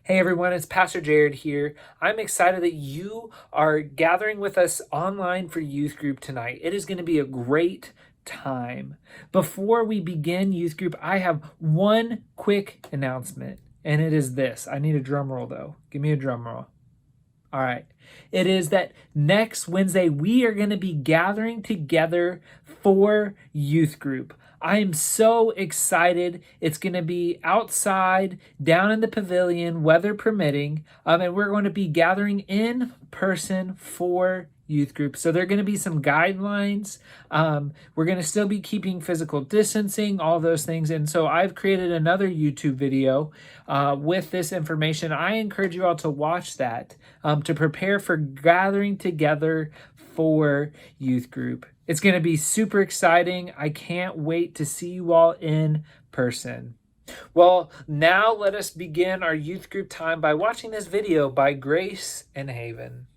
Hey everyone, it's Pastor Jared here. I'm excited that you are gathering with us online for youth group tonight. It is going to be a great time. Before we begin youth group, I have one quick announcement, and it is this. I need a drum roll though. Give me a drum roll. All right. It is that next Wednesday we are going to be gathering together for youth group. I am so excited. It's going to be outside, down in the pavilion, weather permitting, and we're going to be gathering in person for youth group. So there are going to be some guidelines. We're going to still be keeping physical distancing, all those things. And so I've created another YouTube video with this information. I encourage you all to watch that to prepare for gathering together for youth group. It's going to be super exciting. I can't wait to see you all in person. Well, now let us begin our youth group time by watching this video by Grace and Haven.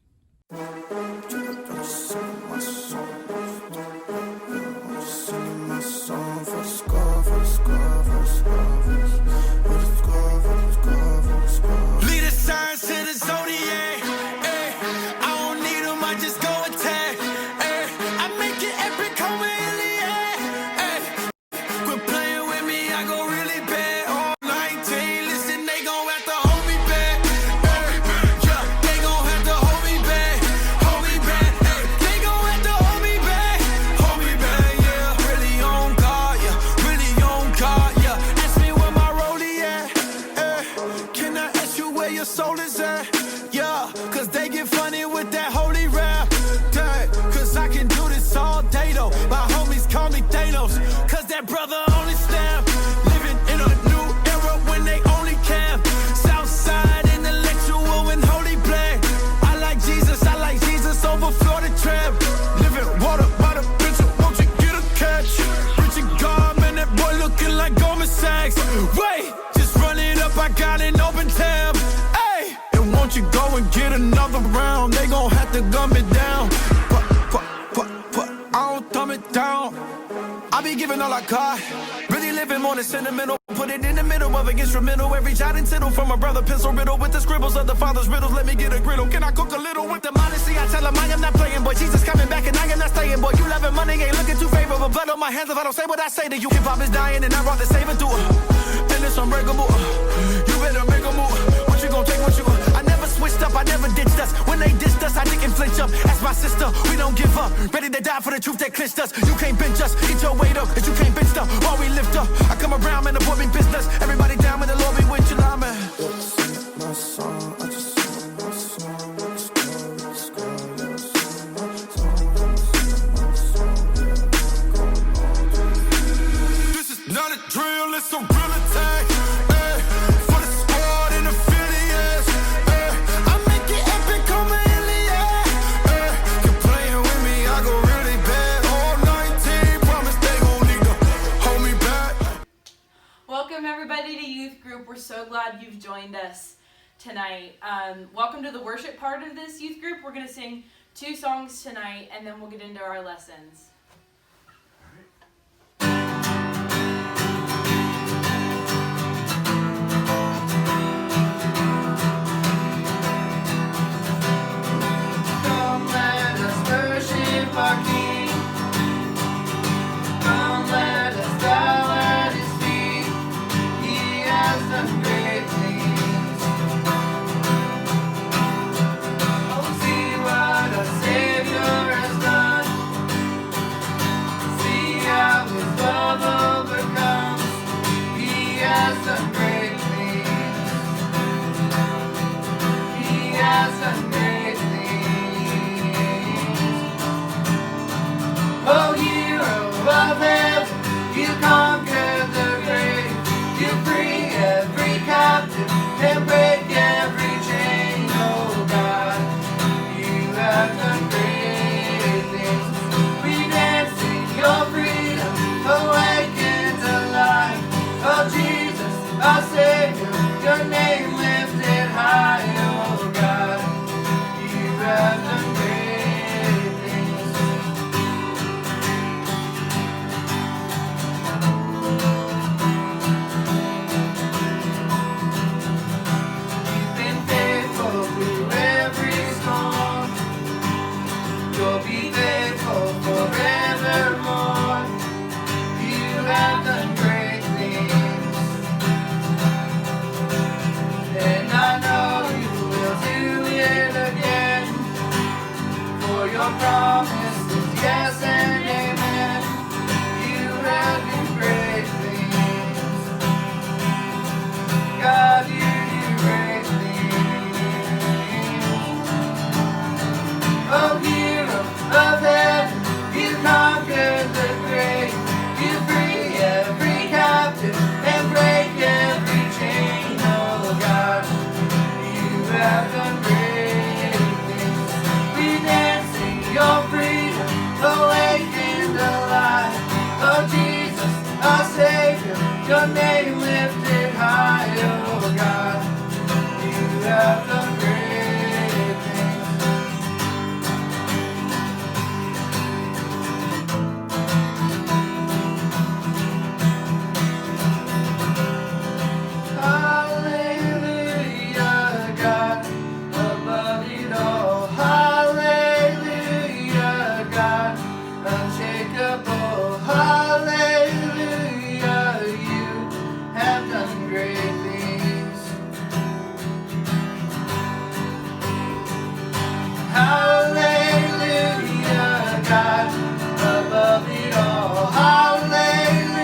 Giving all I got, really living more than sentimental. Put it in the middle of an instrumental. Every jot and tittle from a brother, pencil riddle with the scribbles of the father's riddles. Let me get a griddle. Can I cook a little with the modesty? I tell him I am not playing, boy. Jesus coming back and I am not staying, boy. You loving money ain't looking too favorable. Blood on my hands if I don't say what I say to you. Hip hop is dying and I brought the saving through. And it's unbreakable. You better make a move. What you gonna take? What you? I never switched up. I never ditched us. When they dissed us, I didn't flinch up. Ask my sister, we don't give up. Ready to die for the truth that clinched us. You can't bench us. Eat your weight up, cause you can't bench stuff while we lift up. I come around, man, the boy be business. Everybody down when the Lord be with you, nah, man. My song, I just sing my song. This is not a drill, it's a real attack. For the squad and affiliates. I make it epic, come in the air. You're playing with me, I go really bad. All 19, promise they gon' need to hold me back. Welcome everybody to youth group. We're so glad you've joined us tonight. Welcome to the worship part of this youth group. We're going to sing 2 songs tonight and then we'll get into our lessons. Come let us worship our King. Come let us bow at His feet. He has done great things. Oh, see what our Savior has done. Savior, your name lifted high, oh God. You have done great things. Hallelujah, God, above it all. Hallelujah, God, unshakable. Hallelujah, you have done great things. Hallelujah, God, above it all. Hallelujah,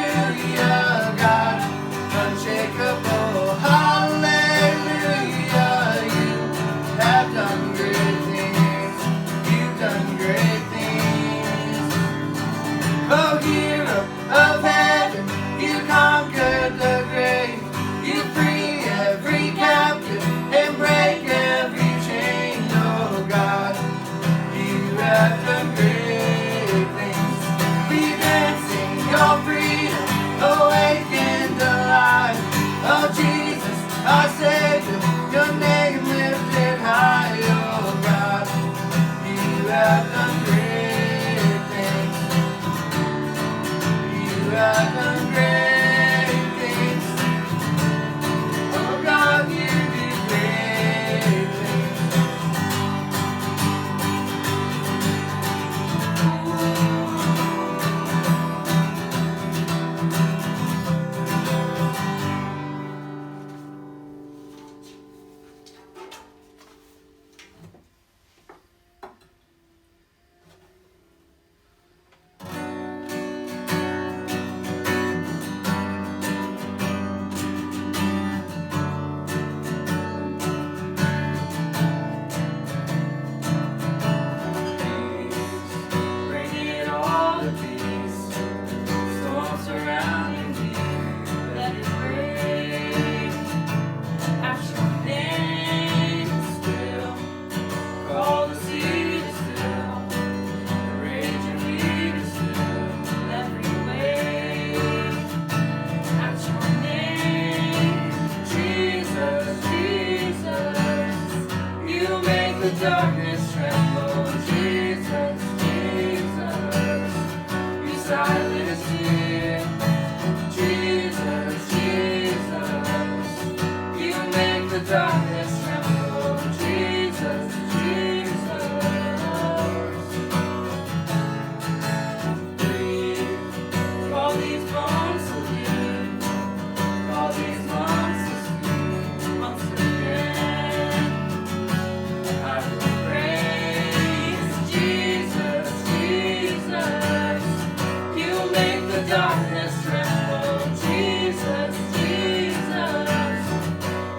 God, unshakable. Hallelujah, you have done great things. You've done great things. Oh, hero of heaven, you conquered the grave. You free every captive and break every chain. Oh God, you have done great things. We dance in your freedom, awakened alive. Oh Jesus, our Savior, your name lifted high. Oh God, you have done great things. You have done great things. Oh God, you do great things. Bring it all to peace. Storm surrounding me, let it break. At your name still, call the sea to still, the raging weed is still, every wave. At your name, Jesus, Jesus, you make the darkness tremble. Jesus, Jesus, you silence fear. Jesus, Jesus, you make the darkness tremble. Jesus, Jesus. Breathe, call these bones to live, call these lungs to speak once again. I will praise Jesus, Jesus. You make the darkness tremble. Jesus, Jesus.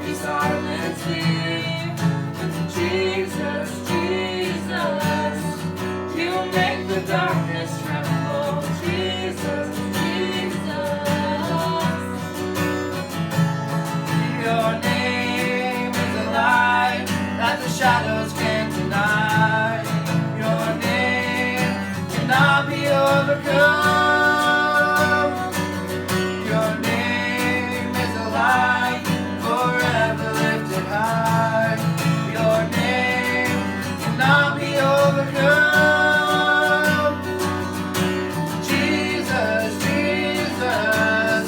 You silence fear. Jesus, Jesus. You make the darkness tremble. Jesus, Jesus. Your name is a light that the shadows can't deny. Your name cannot be overcome. Your name is a light forever lifted high. Your name cannot be overcome. Jesus, Jesus,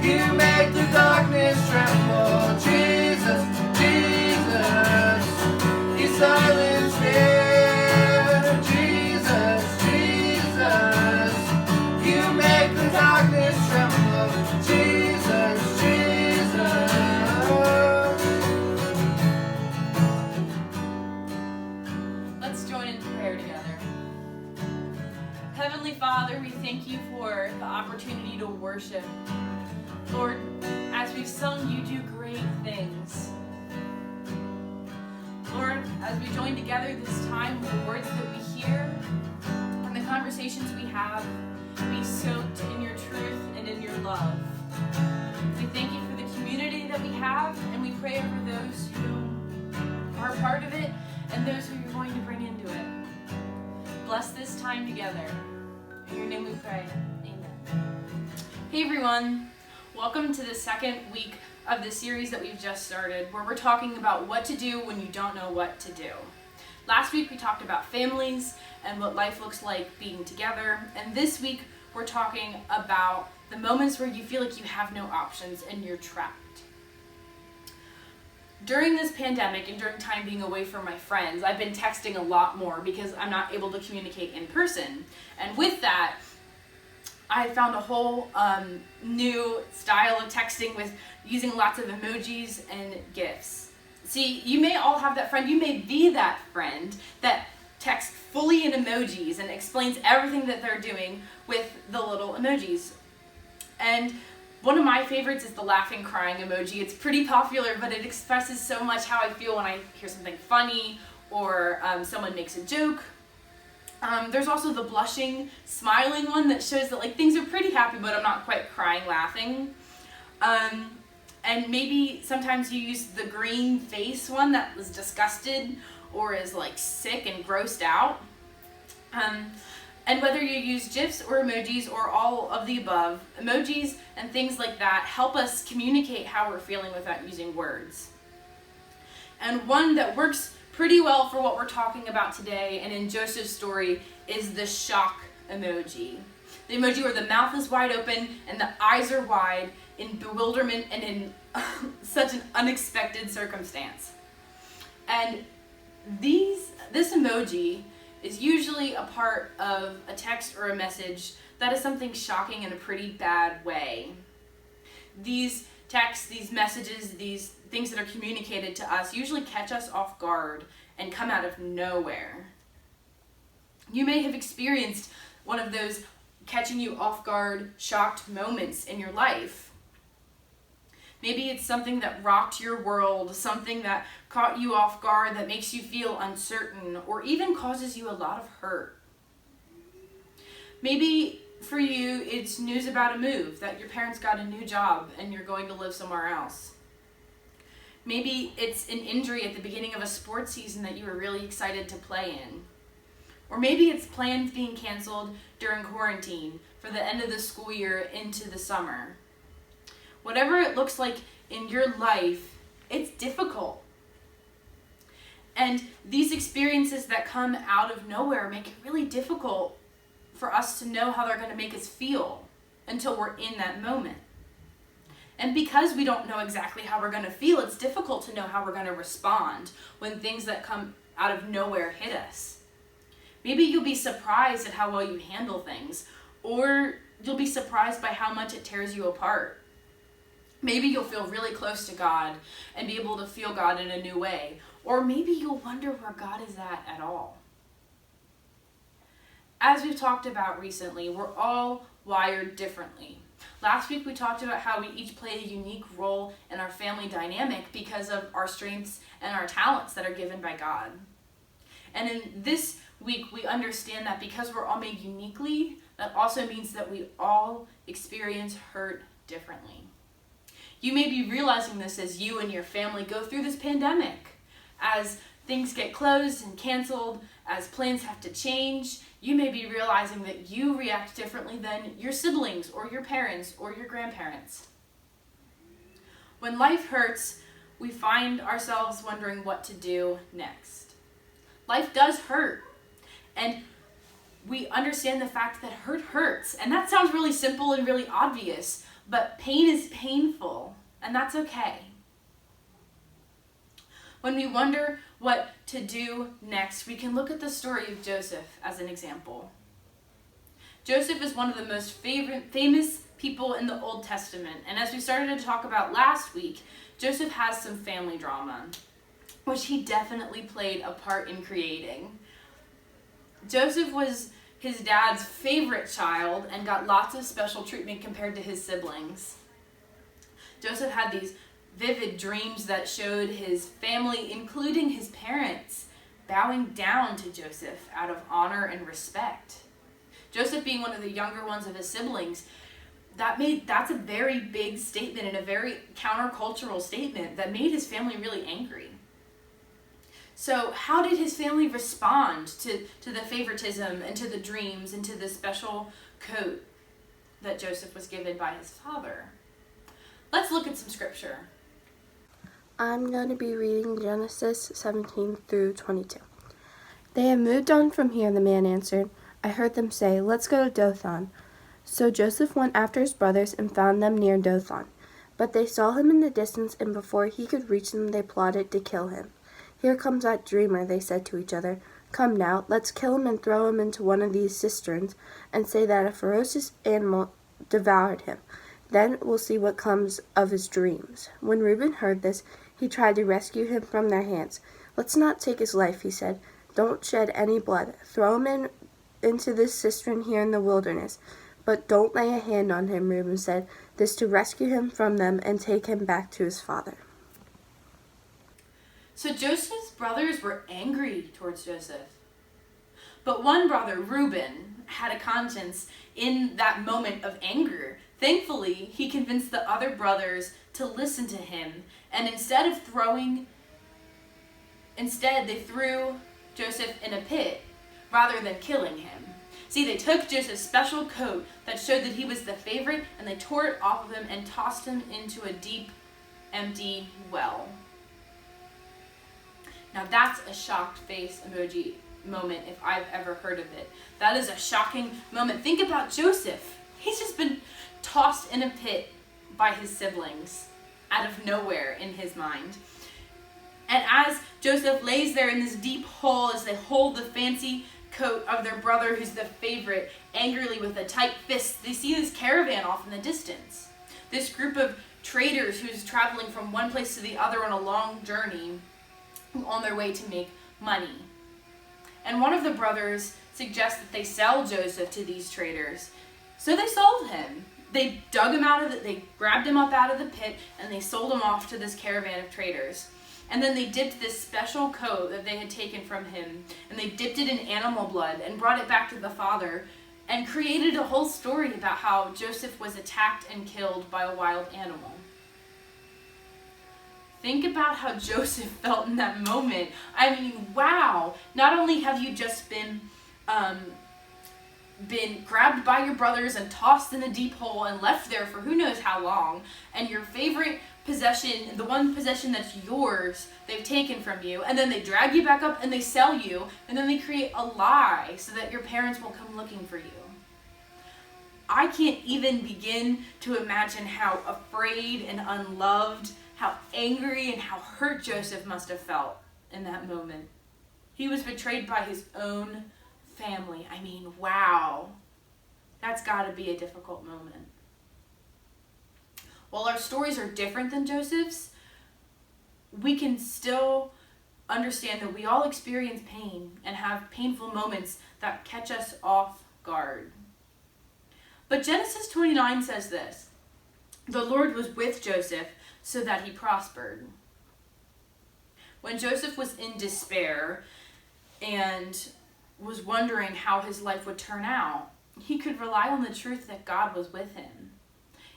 you make the darkness tremble. Jesus, Jesus, you silence fear. Jesus, Jesus, you make the darkness tremble. Jesus, Jesus. Let's join in prayer together. Heavenly Father, we thank you for the opportunity to worship. Lord, as we've sung, you do great things. Lord, as we join together this time, the words that we hear and the conversations we have be soaked in your truth and in your love. We thank you for the community that we have, and we pray over those who are a part of it and those who you're going to bring into it. Bless this time together. In your name we pray. Amen. Hey everyone, welcome to the second week of the series that we've just started, where we're talking about what to do when you don't know what to do. Last week we talked about families and what life looks like being together, and this week we're talking about the moments where you feel like you have no options and you're trapped. During this pandemic and during time being away from my friends, I've been texting a lot more because I'm not able to communicate in person. And with that, I found a whole new style of texting with using lots of emojis and GIFs. See, you may all have that friend, you may be that friend that texts fully in emojis and explains everything that they're doing with the little emojis. And one of my favorites is the laughing, crying emoji. It's pretty popular, but it expresses so much how I feel when I hear something funny or someone makes a joke. There's also the blushing, smiling one that shows that like things are pretty happy, but I'm not quite crying, laughing. And maybe sometimes you use the green face one that was disgusted or is like sick and grossed out. And whether you use GIFs or emojis or all of the above, emojis and things like that help us communicate how we're feeling without using words. And one that works pretty well for what we're talking about today and in Joseph's story is the shock emoji. The emoji where the mouth is wide open and the eyes are wide in bewilderment and in such an unexpected circumstance. And this emoji is usually a part of a text or a message that is something shocking in a pretty bad way. These texts, these messages, these things that are communicated to us usually catch us off guard and come out of nowhere. You may have experienced one of those catching you off guard, shocked moments in your life. Maybe it's something that rocked your world, something that caught you off guard, that makes you feel uncertain, or even causes you a lot of hurt. Maybe for you, it's news about a move, that your parents got a new job and you're going to live somewhere else. Maybe it's an injury at the beginning of a sports season that you were really excited to play in. Or maybe it's plans being canceled during quarantine for the end of the school year into the summer. Whatever it looks like in your life, it's difficult. And these experiences that come out of nowhere make it really difficult for us to know how they're going to make us feel until we're in that moment. And because we don't know exactly how we're going to feel, it's difficult to know how we're going to respond when things that come out of nowhere hit us. Maybe you'll be surprised at how well you handle things, or you'll be surprised by how much it tears you apart. Maybe you'll feel really close to God and be able to feel God in a new way. Or maybe you'll wonder where God is at all. As we've talked about recently, we're all wired differently. Last week we talked about how we each play a unique role in our family dynamic because of our strengths and our talents that are given by God. And in this week we understand that because we're all made uniquely, that also means that we all experience hurt differently. You may be realizing this as you and your family go through this pandemic. As things get closed and canceled, as plans have to change, you may be realizing that you react differently than your siblings or your parents or your grandparents. When life hurts, we find ourselves wondering what to do next. Life does hurt, and we understand the fact that hurt hurts. And that sounds really simple and really obvious, but pain is painful, and that's okay. When we wonder what to do next, we can look at the story of Joseph as an example. Joseph is one of the most famous people in the Old Testament, and as we started to talk about last week, Joseph has some family drama, which he definitely played a part in creating. Joseph was his dad's favorite child and got lots of special treatment compared to his siblings. Joseph had these vivid dreams that showed his family, including his parents, bowing down to Joseph out of honor and respect. Joseph being one of the younger ones of his siblings, that's a very big statement and a very countercultural statement that made his family really angry. So how did his family respond to the favoritism and to the dreams and to the special coat? that Joseph was given by his father. Let's look at some scripture. I'm going to be reading Genesis 17 through 22. They had moved on from here, the man answered. I heard them say, let's go to Dothan. So Joseph went after his brothers and found them near Dothan. But they saw him in the distance, and before he could reach them, they plotted to kill him. Here comes that dreamer, they said to each other. Come now, let's kill him and throw him into one of these cisterns, and say that a ferocious animal devoured him. Then we'll see what comes of his dreams. When Reuben heard this, he tried to rescue him from their hands. Let's not take his life, he said. Don't shed any blood. Throw him into this cistern here in the wilderness. But don't lay a hand on him, Reuben said. This to rescue him from them and take him back to his father. So Joseph's brothers were angry towards Joseph. But one brother, Reuben, had a conscience in that moment of anger. Thankfully, he convinced the other brothers to listen to him, and instead they threw Joseph in a pit rather than killing him. See, they took Joseph's special coat that showed that he was the favorite, and they tore it off of him and tossed him into a deep, empty well. Now that's a shocked face emoji moment if I've ever heard of it. That is a shocking moment. Think about Joseph. He's just been tossed in a pit by his siblings out of nowhere in his mind. And as Joseph lays there in this deep hole, as they hold the fancy coat of their brother who's the favorite angrily with a tight fist, they see this caravan off in the distance. This group of traders who's traveling from one place to the other on a long journey on their way to make money. And one of the brothers suggests that they sell Joseph to these traders. So they sold him. They dug him they grabbed him up out of the pit, and they sold him off to this caravan of traders. And then they dipped this special coat that they had taken from him, and they dipped it in animal blood and brought it back to the father and created a whole story about how Joseph was attacked and killed by a wild animal. Think about how Joseph felt in that moment. I mean, wow. Not only have you just been grabbed by your brothers and tossed in a deep hole and left there for who knows how long, and your favorite possession, the one possession that's yours, they've taken from you, and then they drag you back up and they sell you, and then they create a lie so that your parents will come looking for you. I can't even begin to imagine how afraid and unloved, how angry and how hurt Joseph must have felt in that moment. He was betrayed by his own family. I mean, wow. That's got to be a difficult moment. While our stories are different than Joseph's, we can still understand that we all experience pain and have painful moments that catch us off guard. But Genesis 29 says this: the Lord was with Joseph so that he prospered. When Joseph was in despair and was wondering how his life would turn out, he could rely on the truth that God was with him.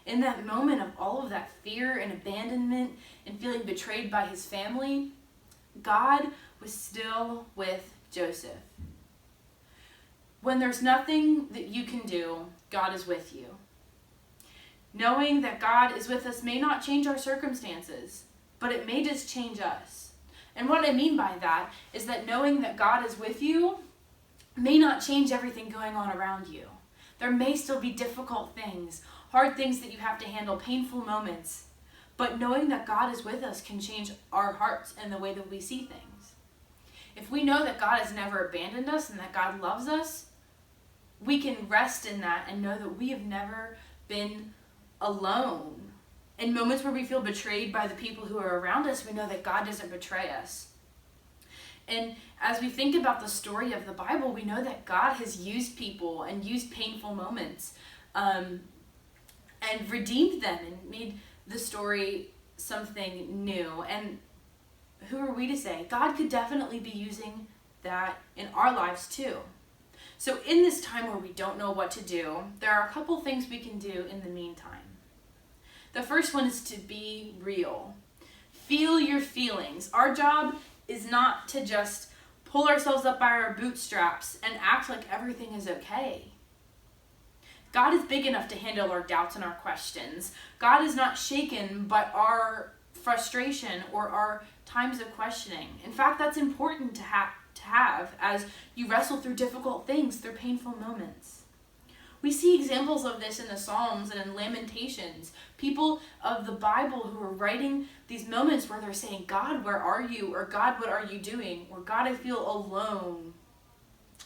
In that moment of all of that fear and abandonment and feeling betrayed by his family, God was still with Joseph. When there's nothing that you can do, God is with you. Knowing that God is with us may not change our circumstances, but it may just change us. And what I mean by that is that knowing that God is with you may not change everything going on around you. There may still be difficult things, hard things that you have to handle, painful moments. But knowing that God is with us can change our hearts and the way that we see things. If we know that God has never abandoned us and that God loves us, we can rest in that and know that we have never been alone. In moments where we feel betrayed by the people who are around us, we know that God doesn't betray us. And as we think about the story of the Bible, we know that God has used people and used painful moments and redeemed them and made the story something new. And who are we to say? God could definitely be using that in our lives too. So in this time where we don't know what to do, there are a couple things we can do in the meantime. The first one is to be real. Feel your feelings. Our job is not to just pull ourselves up by our bootstraps and act like everything is okay. God is big enough to handle our doubts and our questions. God is not shaken by our frustration or our times of questioning. In fact, that's important to have as you wrestle through difficult things, through painful moments. We see examples of this in the Psalms and in Lamentations. People of the Bible who are writing these moments where they're saying, God, where are you? Or God, what are you doing? Or God, I feel alone.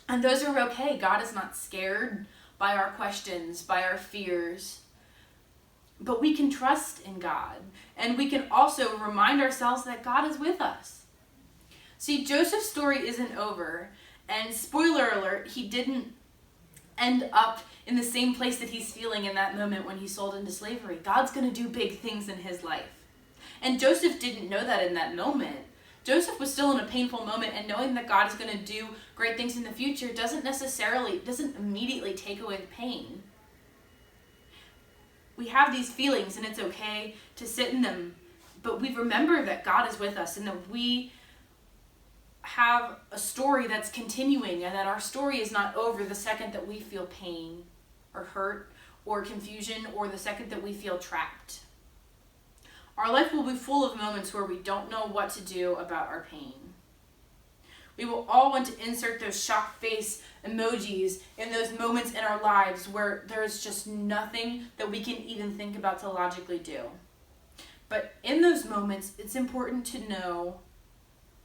And those are okay. God is not scared by our questions, by our fears. But we can trust in God. And we can also remind ourselves that God is with us. See, Joseph's story isn't over. And spoiler alert, he didn't end up in the same place that he's feeling in that moment when he's sold into slavery. God's going to do big things in his life. And Joseph didn't know that in that moment. Joseph was still in a painful moment, and knowing that God is going to do great things in the future doesn't immediately take away the pain. We have these feelings, and it's okay to sit in them, but we remember that God is with us and that we have a story that's continuing, and that our story is not over the second that we feel pain or hurt or confusion or the second that we feel trapped. Our life will be full of moments where we don't know what to do about our pain. We will all want to insert those shock face emojis in those moments in our lives where there is just nothing that we can even think about to logically do. But in those moments, it's important to know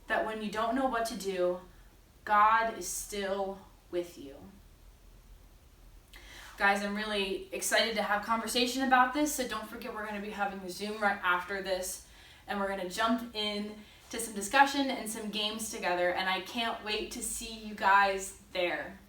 that when you don't know what to do, God is still with you. Guys, I'm really excited to have conversation about this, so don't forget we're going to be having a Zoom right after this, and we're going to jump in to some discussion and some games together, and I can't wait to see you guys there.